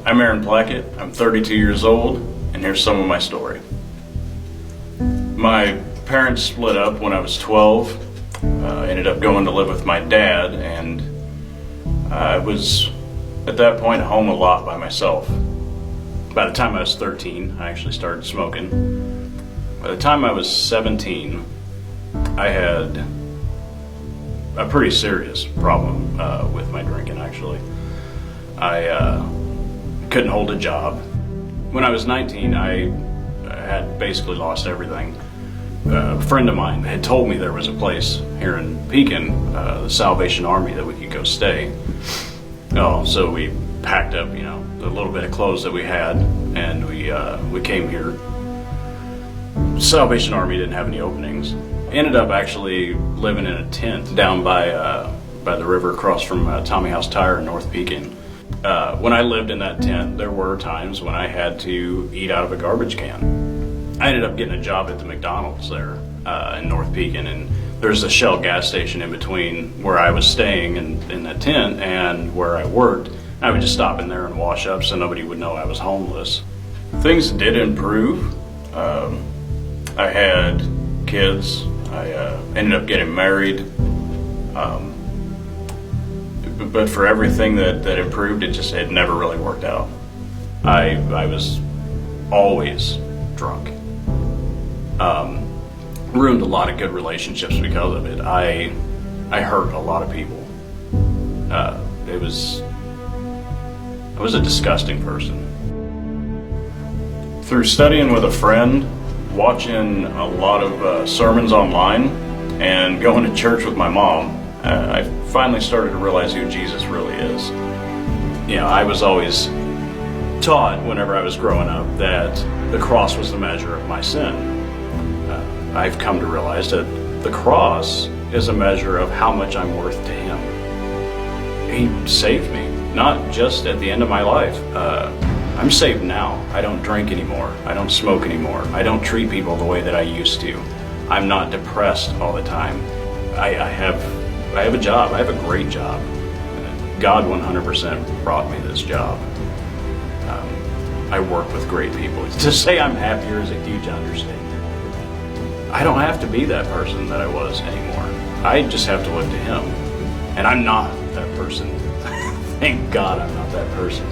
I'm Plackett. I'm 32 years old, and here's some of my story. My parents split up when I was 12. Ended up going to live with my dad, and I was at that point home a lot by myself. By the time I was 13, I actually started smoking. By the time I was 17, I had a pretty serious problem with my drinking, actually. I couldn't hold a job. When I was 19, I had basically lost everything. A friend of mine had told me there was a place here in Pekin, the Salvation Army, that we could go stay. So we packed up, the little bit of clothes that we had, and we came here. Salvation Army didn't have any openings. Ended up actually living in a tent down by the river across from Tommy House Tire in North Pekin. When I lived in that tent, there were times when I had to eat out of a garbage can. I ended up getting a job at the McDonald's there in North Pekin, and there's a Shell gas station in between where I was staying in that tent and where I worked. I would just stop in there and wash up so nobody would know I was homeless. Things did improve. I had kids. I ended up getting married. But for everything that improved, it never really worked out. I was always drunk. Ruined a lot of good relationships because of it. I hurt a lot of people. I was a disgusting person. Through studying with a friend, watching a lot of sermons online, and going to church with my mom, I finally started to realize who Jesus really is. I was always taught whenever I was growing up that the cross was the measure of my sin. I've come to realize that the cross is a measure of how much I'm worth to Him. He saved me, not just at the end of my life. I'm saved now. I don't drink anymore. I don't smoke anymore. I don't treat people the way that I used to. I'm not depressed all the time. I have a job. I have a great job. God 100% brought me this job. I work with great people. To say I'm happier is a huge understatement. I don't have to be that person that I was anymore. I just have to look to Him. And I'm not that person. Thank God I'm not that person.